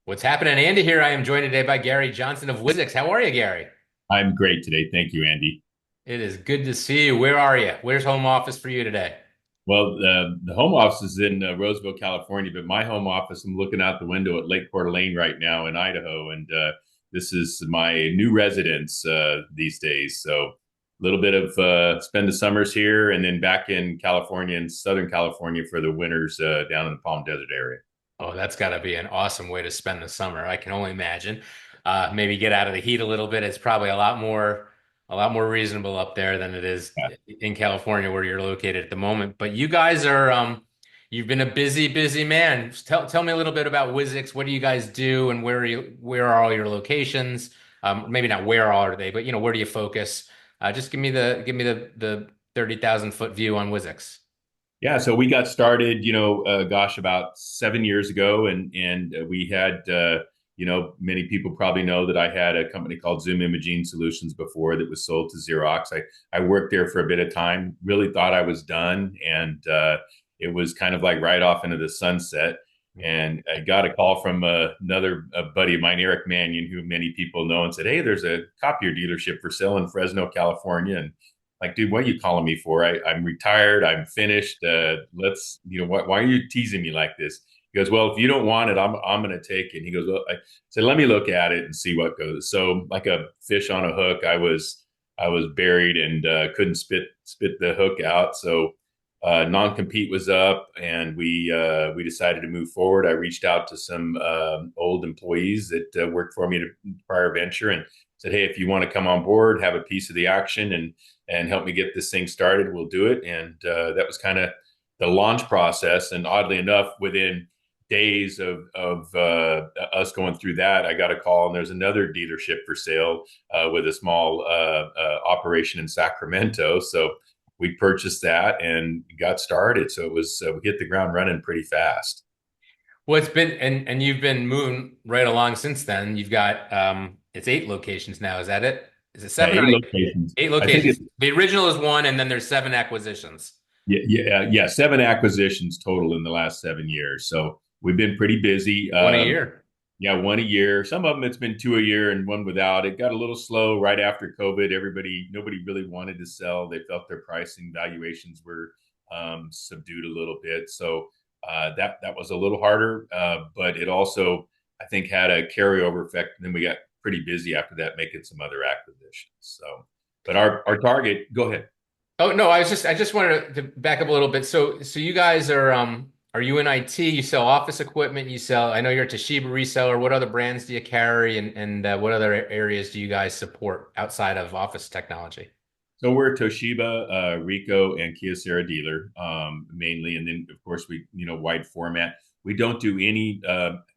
What's happening, Andy? Here I am joined today by Gary Johnson of WiZiX. How are you, Gary? I'm great today. Thank you, Andy. It is good to see you. Where are you? Where's home office for you today? Well, the home office is in Roseville, California, but my home office, I'm looking out the window at Lake Coeur d'Alene right now in Idaho, and this is my new residence these days. So a little bit of spend the summers here, and then back in California, in Southern California for the winters down in the Palm Desert area. Oh, that's got to be an awesome way to spend the summer. I can only imagine. Maybe get out of the heat a little bit. It's probably a lot more reasonable up there than it is Yeah. in California where you're located at the moment. But you guys are, you've been a busy man. Tell me a little bit about WiZiX. What do you guys do, and where are all your locations? Maybe not where all are they, but where do you focus? Just give me the 30,000 foot view on WiZiX. Yeah, so we got started, gosh, about 7 years ago, and we had, many people probably know that I had a company called Zoom Imaging Solutions before that was sold to Xerox. I worked there for a bit of time, really thought I was done, and it was kind of like right off into the sunset. And I got a call from another buddy of mine, Eric Mannion, who many people know, and said, "Hey, there's a copier dealership for sale in Fresno, California." And like, dude, what are you calling me for? I'm retired. I'm finished. Why are you teasing me like this? He goes, well, if you don't want it, I'm going to take it. And he goes, well, I said, let me look at it and see what goes. So like a fish on a hook, I was buried and couldn't spit the hook out. So non-compete was up, and we decided to move forward. I reached out to some old employees that worked for me at a prior venture and said, hey, if you want to come on board, have a piece of the action, and help me get this thing started, we'll do it. And that was kind of the launch process. And oddly enough, within days of us going through that, I got a call, and there's another dealership for sale with a small operation in Sacramento. So we purchased that and got started. So it was we hit the ground running pretty fast. Well, it's been and you've been moving right along since then. You've got it's 8 locations now. Is that it? Is it Yeah, seven or eight eight? locations. Eight I think locations. it's The original is one, and then there's 7 acquisitions. yeah, seven acquisitions total in the last 7 years. So we've been pretty busy. One a year. Yeah, one a year. Some of them it's been two a year and one without. It got a little slow right after COVID. Nobody really wanted to sell. They felt their pricing valuations were subdued a little bit. So that was a little harder, but it also I think had a carryover effect. And then we got pretty busy after that, making some other acquisitions. So, but our target. Go ahead. Oh no, I just wanted to back up a little bit. So you guys are you in IT? You sell office equipment, you sell, I know you're a Toshiba reseller. What other brands do you carry, and what other areas do you guys support outside of office technology? So we're a Toshiba, Ricoh, and Kyocera dealer mainly, and then of course we wide format. We don't do any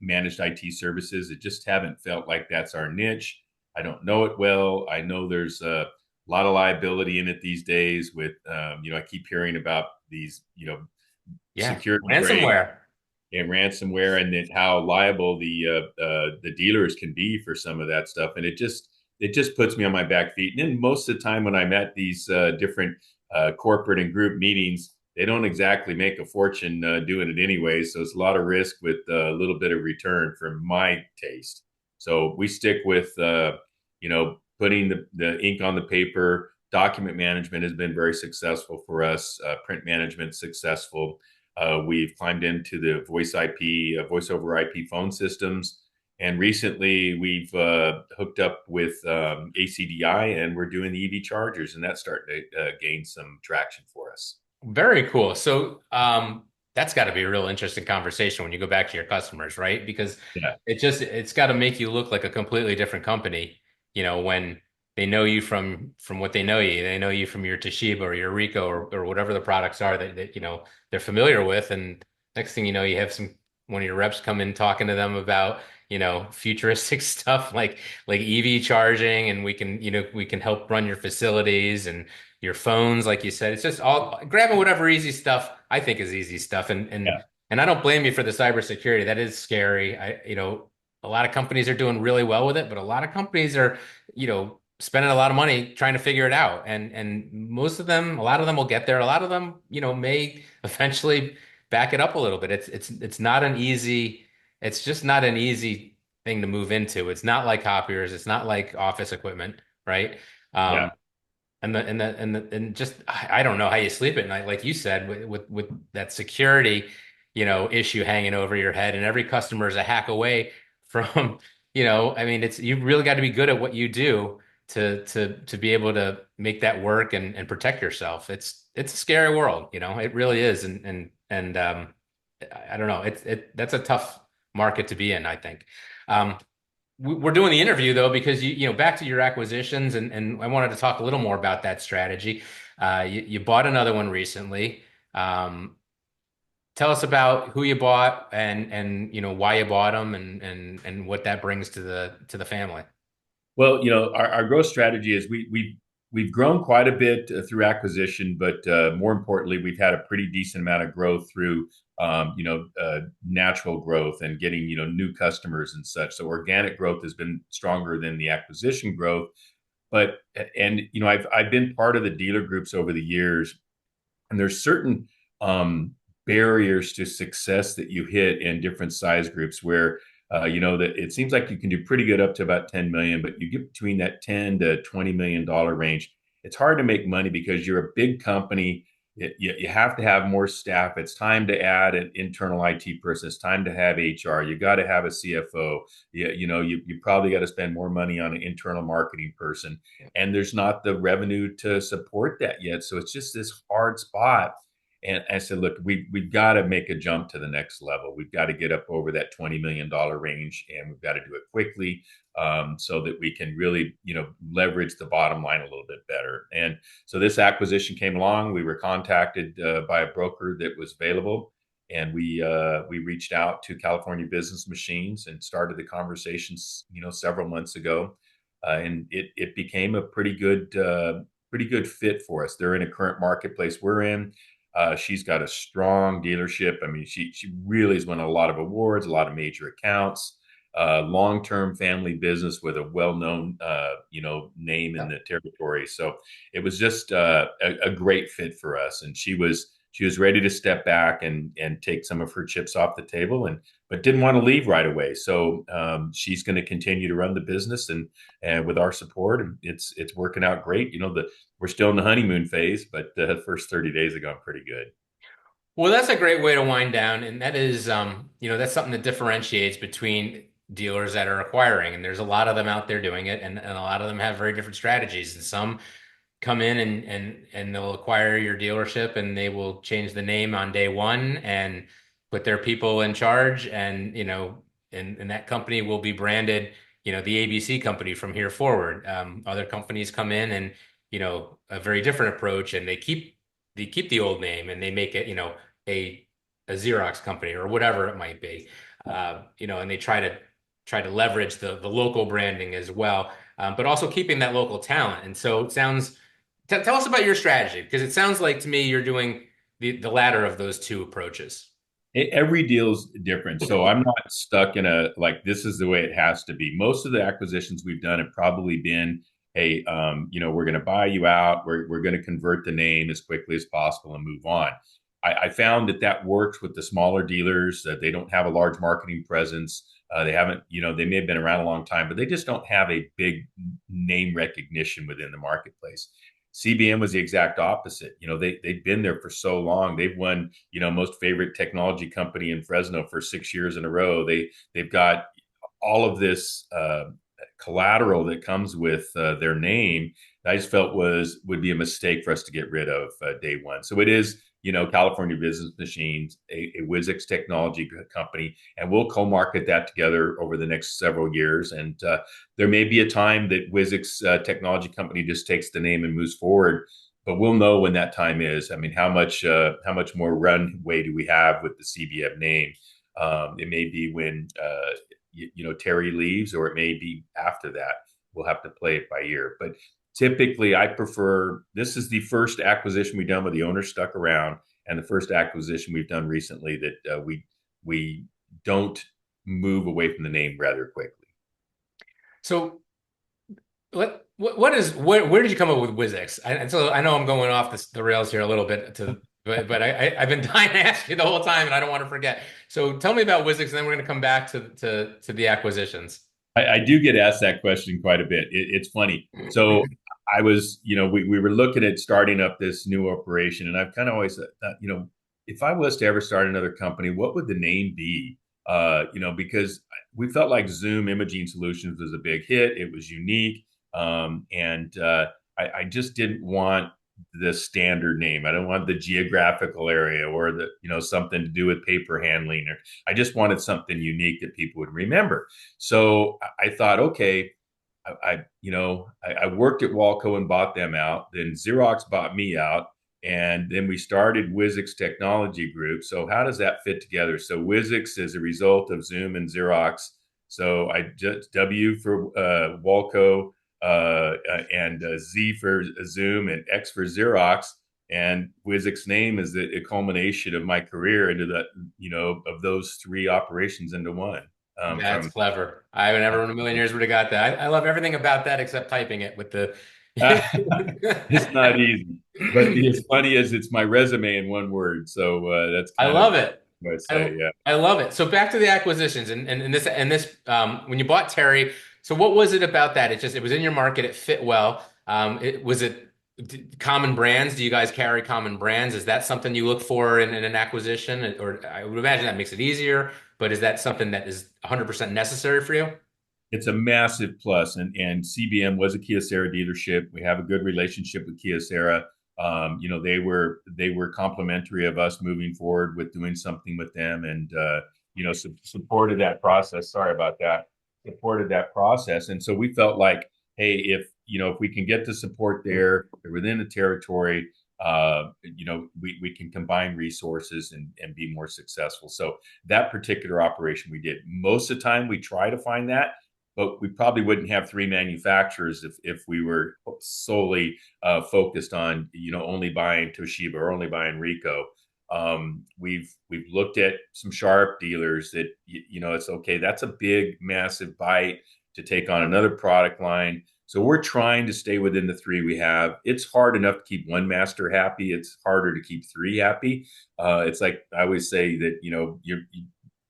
managed IT services. It just haven't felt like that's our niche. I don't know it well. I know there's a lot of liability in it these days. With I keep hearing about these Yeah, security breaks ransomware. and ransomware, and then how liable the dealers can be for some of that stuff. And it just puts me on my back feet. And then most of the time when I'm at these different corporate and group meetings, they don't exactly make a fortune doing it anyway. So it's a lot of risk with a little bit of return for my taste. So we stick with putting the ink on the paper. Document management has been very successful for us. Print management successful. We've climbed into the voice over IP phone systems. And recently we've hooked up with ACDI, and we're doing the EV chargers, and that's starting to gain some traction for us. Very cool. So, that's got to be a real interesting conversation when you go back to your customers, right? Because Yeah. it's got to make you look like a completely different company, when they know you from what they know you. They know you from your Toshiba or your Ricoh or whatever the products are that they're familiar with. And next thing you know, you have one of your reps come in talking to them about, futuristic stuff like EV charging, and we can help run your facilities and your phones, like you said. It's just all grabbing whatever easy stuff I think is easy stuff. And and Yeah. and I don't blame you for the cybersecurity. That is scary. A lot of companies are doing really well with it, but a lot of companies are, spending a lot of money trying to figure it out. And a lot of them will get there. A lot of them, may eventually back it up a little bit. It's not an easy, it's just not an easy thing to move into. It's not like copiers, it's not like office equipment, right? Yeah. Um, and just I don't know how you sleep at night, like you said, with that security, issue hanging over your head, and every customer is a hack away from, I mean, it's you really got to be good at what you do to be able to make that work and protect yourself. It's a scary world, it really is, and I don't know, that's a tough market to be in, I think. Um, we're doing the interview though because back to your acquisitions and I wanted to talk a little more about that strategy. You bought another one recently. Um, Tell us about who you bought and why you bought them and what that brings to the family. Well, our growth strategy is we've grown quite a bit through acquisition, but more importantly, we've had a pretty decent amount of growth through natural growth and getting new customers and such. So organic growth has been stronger than the acquisition growth. But and I've been part of the dealer groups over the years, and there's certain barriers to success that you hit in different size groups where that it seems like you can do pretty good up to about 10 million, but you get between that 10 to 20 million dollar range, it's hard to make money because you're a big company. You have to have more staff. It's time to add an internal IT person. It's time to have HR. You got to have a CFO. You probably got to spend more money on an internal marketing person, and there's not the revenue to support that yet. So it's just this hard spot. And I said, look, we've got to make a jump to the next level. We've got to get up over that $20 million range, and we've got to do it quickly, so that we can really, leverage the bottom line a little bit better. And so this acquisition came along. We were contacted by a broker that was available, and we reached out to California Business Machines and started the conversations, several months ago, and it became a pretty good fit for us. They're in a current marketplace we're in. She's got a strong dealership. I mean, she really has won a lot of awards, a lot of major accounts, long term family business with a well known name in the territory. So it was just a great fit for us, and she was ready to step back and take some of her chips off the table, and but didn't want to leave right away. So she's going to continue to run the business, and with our support, and it's working out great. We're still in the honeymoon phase, but the first 30 days have gone pretty good. Well, that's a great way to wind down, and that is, that's something that differentiates between dealers that are acquiring, and there's a lot of them out there doing it, and a lot of them have very different strategies, and some come in and they'll acquire your dealership, and they will change the name on day one and put their people in charge, and and that company will be branded, the ABC company from here forward. Other companies come in and a very different approach, and they keep the old name and they make it, a Xerox company or whatever it might be. And they try to leverage the local branding as well, but also keeping that local talent. And so it sounds, tell us about your strategy, because it sounds like to me you're doing the latter of those two approaches. Every deal's different. So I'm not stuck in a like this is the way it has to be. Most of the acquisitions we've done have probably been, hey, we're going to buy you out. We're going to convert the name as quickly as possible and move on. I found that works with the smaller dealers. That they don't have a large marketing presence. They haven't, they may have been around a long time, but they just don't have a big name recognition within the marketplace. CBM was the exact opposite. They've been there for so long. They've won, most favorite technology company in Fresno for 6 years in a row. They've got all of this collateral that comes with their name. I just felt would be a mistake for us to get rid of day one. So it is, California Business Machines, a WiZiX technology company, and we'll co-market that together over the next several years. And there may be a time that WiZiX technology company just takes the name and moves forward, but we'll know when that time is. I mean, how much more runway do we have with the CBM name? It may be when Terry leaves, or it may be after that. We'll have to play it by ear. But typically, I prefer this is the first acquisition we've done where the owner stuck around, and the first acquisition we've done recently that we don't move away from the name rather quickly. So what is where did you come up with WizX? So I know I'm going off the rails here a little bit to I've been dying to ask you the whole time, and I don't want to forget. So tell me about WiZiX, and then we're going to come back to the acquisitions. I do get asked that question quite a bit. It's funny. So I was, we were looking at starting up this new operation, and I've kind of always thought, if I was to ever start another company, what would the name be? Because we felt like Zoom Imaging Solutions was a big hit. It was unique, and I just didn't want the standard name. I don't want the geographical area or the, something to do with paper handling. Or I just wanted something unique that people would remember. So I thought, okay, I worked at Walco and bought them out. Then Xerox bought me out, and then we started WiZiX Technology Group. So how does that fit together? So WiZiX is a result of Zoom and Xerox. So I just W for Walco, and Z for Zoom, and X for Xerox. And WiZiX name is the culmination of my career into that, of those three operations into one. That's From clever. I would never in a million years would have got that. I love everything about that except typing it with the. It's not easy, but it's funny as it's my resume in one word. So that's I kind of love it. what I I say. Yeah. I love it. So back to the acquisitions and this when you bought Terry, so what was it about that? It was in your market, it fit well. Common brands? Do you guys carry common brands? Is that something you look for in an acquisition? Or I would imagine that makes it easier, but is that something that is 100% necessary for you? It's a massive plus, and CBM was a Kyocera dealership. We have a good relationship with Kyocera. They were complimentary of us moving forward with doing something with them, and supported that process. Sorry about that. Supported that process, and so we felt like, hey, if we can get the support there, they're within the territory. We can combine resources and be more successful. So that particular operation we did. Most of the time, we try to find that, but we probably wouldn't have three manufacturers if we were solely focused on only buying Toshiba or only buying Ricoh. We've looked at some Sharp dealers that it's okay. That's a big, massive bite to take on another product line. So we're trying to stay within the three we have. It's hard enough to keep one master happy. It's harder to keep three happy. It's like I always say that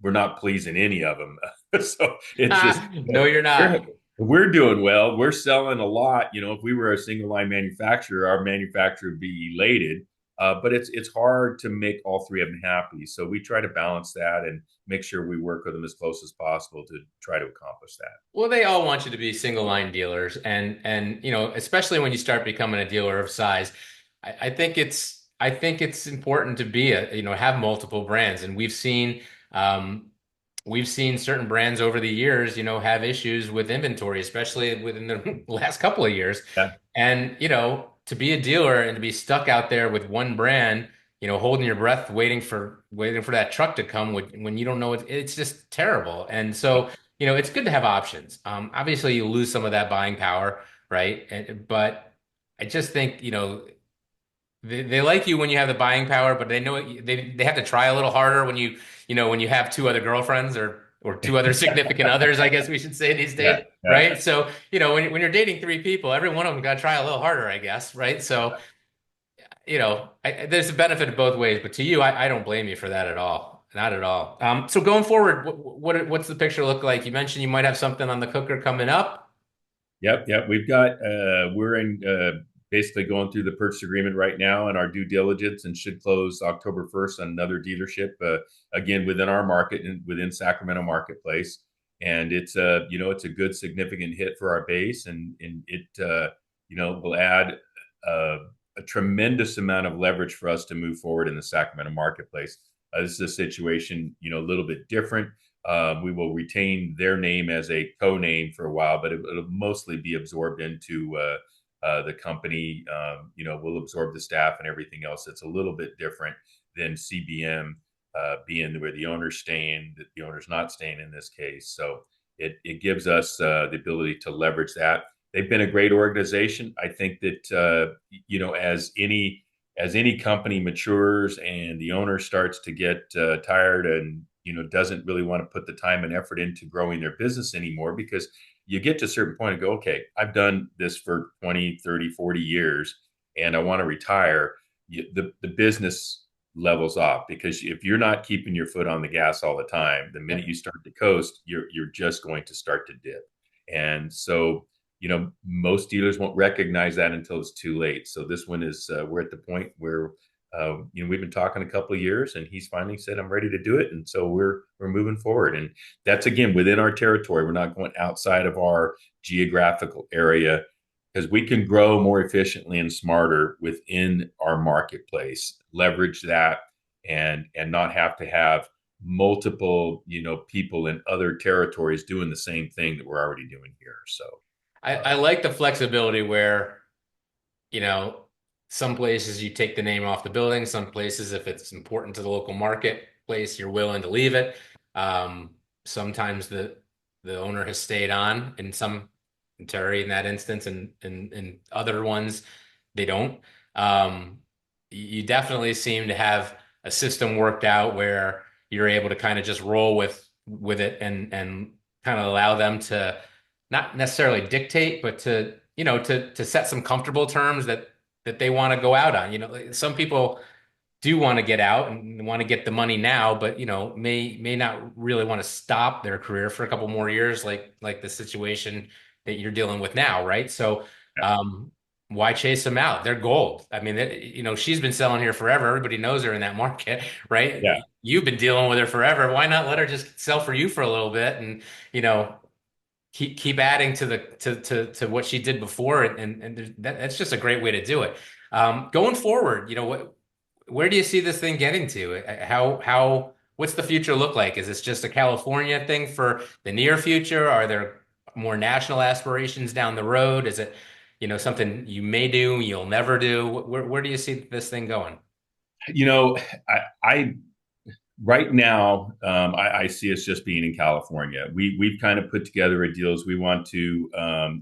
we're not pleasing any of them. So it's just No, you're we're, not. we're doing well. We're selling a lot. If we were a single line manufacturer, our manufacturer would be elated. But it's hard to make all three of them happy. So we try to balance that and make sure we work with them as close as possible to try to accomplish that. Well, they all want you to be single line dealers, and especially when you start becoming a dealer of size, I think it's important to be have multiple brands, and we've seen certain brands over the years, have issues with inventory, especially within the last couple of years. Yeah. And, to be a dealer and to be stuck out there with one brand, holding your breath, waiting for that truck to come when you don't know it's just terrible. And so, it's good to have options. Obviously you lose some of that buying power, right? But I just think, they like you when you have the buying power, but they know they have to try a little harder when you have two other girlfriends or two other significant others, I guess we should say these Yeah. days, Yeah. right? So, when you're dating three people, every one of them got to try a little harder, I guess, right? So, there's a benefit of both ways, but to you, I don't blame you for that at all. Not at all. So going forward, what's the picture look like? You mentioned you might have something on the cooker coming up. Yep, yep. We're in basically going through the purchase agreement right now and our due diligence, and should close October 1st on another dealership, again within our market and within Sacramento marketplace. And it's a good significant hit for our base, and it will add a tremendous amount of leverage for us to move forward in the Sacramento marketplace. This is a situation a little bit different. We will retain their name as a co-name for a while, but it'll mostly be absorbed into the company. We'll absorb the staff and everything else. It's a little bit different than CBM being where the owner's staying, that the owner's not staying in this case. So it gives us the ability to leverage that. They've been a great organization. I think that as any company matures and the owner starts to get tired and doesn't really want to put the time and effort into growing their business anymore, because you get to a certain point and go, okay, I've done this for 20, 30, 40 years and I want to retire. The business levels off, because if you're not keeping your foot on the gas all the time, the minute Yep. you start to coast, you're just going to start to dip. And so, most dealers won't recognize that until it's too late. So this one is, we're at the point where, we've been talking a couple of years, and he's finally said, "I'm ready to do it." And so we're moving forward, and that's again within our territory. We're not going outside of our geographical area, because we can grow more efficiently and smarter within our marketplace, leverage that, and not have to have multiple people in other territories doing the same thing that we're already doing here. So I like the flexibility where, you know, some places you take the name off the building, some places, if it's important to the local marketplace, you're willing to leave it. Um, Sometimes the owner has stayed on in some, Terry in that instance, and other ones they don't. Um, you definitely seem to have a system worked out where you're able to kind of just roll with it and kind of allow them to not necessarily dictate, but to to set some comfortable terms that they want to go out on. Like, some people do want to get out and want to get the money now, but may not really want to stop their career for a couple more years, like the situation that you're dealing with now, right? So, yeah, um, why chase them out? They're gold. I mean, she's been selling here forever. Everybody knows her in that market, yeah, right? You've been dealing with her forever. Why not let her just sell for you for a little bit and you know keep adding to the to what she did before, and that's just a great way to do it. Going forward, where do you see this thing getting to? What's the future look like? Is this just a California thing for the near future? Are there more national aspirations down the road? Is it, something you may do, you'll never do? Where do you see this thing going? you know, I right now, I see us just being in California. We've kind of put together a deal as we want to,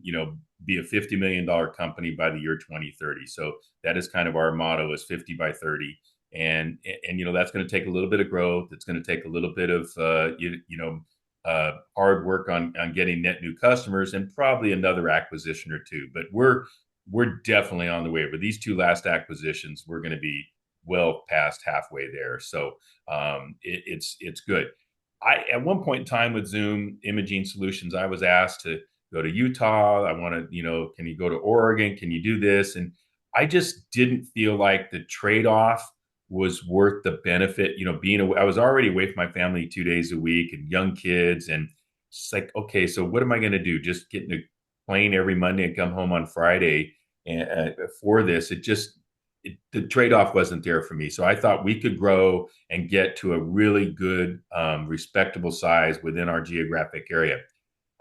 be a $50 million company by the year 2030. So that is kind of our motto, is 50 by 30. And that's going to take a little bit of growth. It's going to take a little bit of hard work on getting net new customers, and probably another acquisition or two. But we're definitely on the way. But these two last acquisitions, we're going to be well past halfway there. So it's good. I At one point in time with Zoom Imaging Solutions, I was asked to go to Utah. I want to, can you go to Oregon? Can you do this? And I just didn't feel like the trade off was worth the benefit. Being away, I was already away from my family 2 days a week and young kids, and it's like, okay, so what am I going to do? Just get in a plane every Monday and come home on Friday and, for this? The trade off wasn't there for me. So I thought we could grow and get to a really good, respectable size within our geographic area.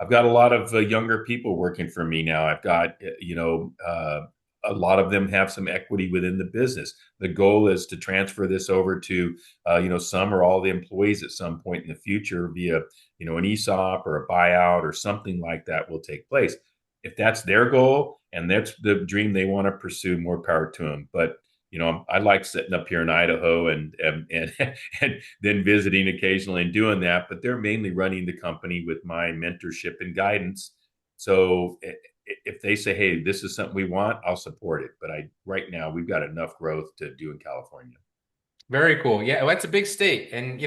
I've got a lot of younger people working for me now. I've got, a lot of them have some equity within the business. The goal is to transfer this over to, some or all the employees at some point in the future via, an ESOP or a buyout or something like that will take place. If that's their goal and that's the dream they want to pursue, more power to them. But I like sitting up here in Idaho and and then visiting occasionally and doing that. But they're mainly running the company with my mentorship and guidance. So if they say, "Hey, this is something we want," I'll support it. But right now we've got enough growth to do in California. Very cool. Yeah, well, that's a big state, and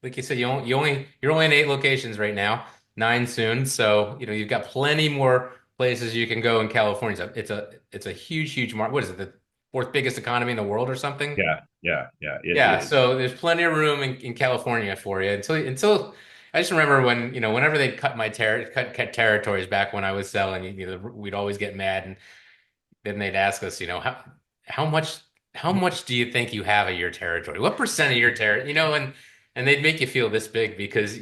like you said, you're only in 8 locations right now, 9 soon. So you've got plenty more places you can go in California. It's a huge market. What is it? The fourth biggest economy in the world or something? Yeah, yeah, yeah. It Yeah. is. So there's plenty of room in California for you. Until I just remember when whenever they'd cut my cut territories back when I was selling, we'd always get mad, and then they'd ask us, how much how much do you think you have of your territory? What percent of your territory? And they'd make you feel this big because,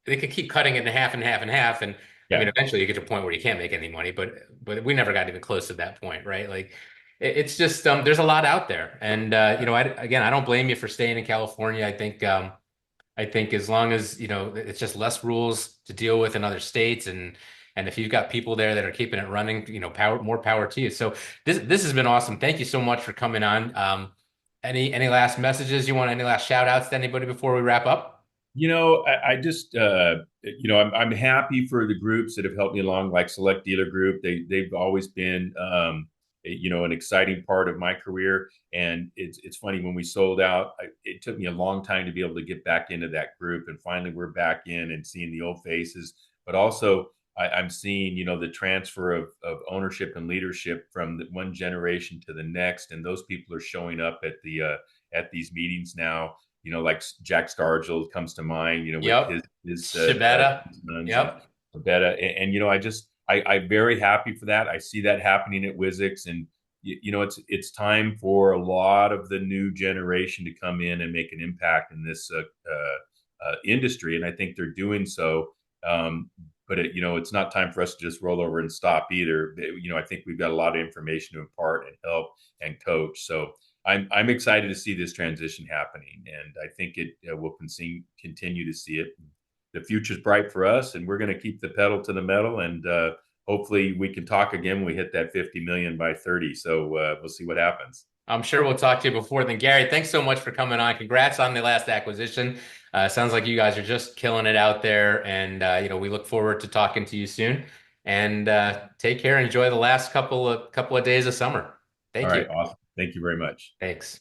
they could keep cutting it in half and half and half. And I mean, Yeah, eventually you get to a point where you can't make any money, but we never got even close to that point, right? Like it's just there's a lot out there. And again, I don't blame you for staying in California. I think as long as, it's just less rules to deal with in other states, and if you've got people there that are keeping it running, more power to you. So this has been awesome. Thank you so much for coming on. Any last messages you want, any last shout outs to anybody before we wrap up? I just, I'm happy for the groups that have helped me along, like Select Dealer Group. They've always been, an exciting part of my career. And it's funny when we sold out, it took me a long time to be able to get back into that group, and finally we're back in and seeing the old faces, but also I'm seeing, the transfer of ownership and leadership from one generation to the next, and those people are showing up at these meetings now. Like Jack Scargill comes to mind. With Yep. Shibata. his sons and Yep. Beta, and I'm very happy for that. I see that happening at WiZiX, and it's time for a lot of the new generation to come in and make an impact in this industry, and I think they're doing so. But it's not time for us to just roll over and stop either. I think we've got a lot of information to impart and help and coach. So I'm excited to see this transition happening, and I think it will continue to see it. The future's bright for us, and we're going to keep the pedal to the metal, and hopefully we can talk again when we hit that 50 million by 30. So we'll see what happens. I'm sure we'll talk to you before then. Gary, thanks so much for coming on. Congrats on the last acquisition. Sounds like you guys are just killing it out there, and we look forward to talking to you soon. And take care. Enjoy the last couple of days of summer. All Thank right, you. awesome. Thank you very much. Thanks.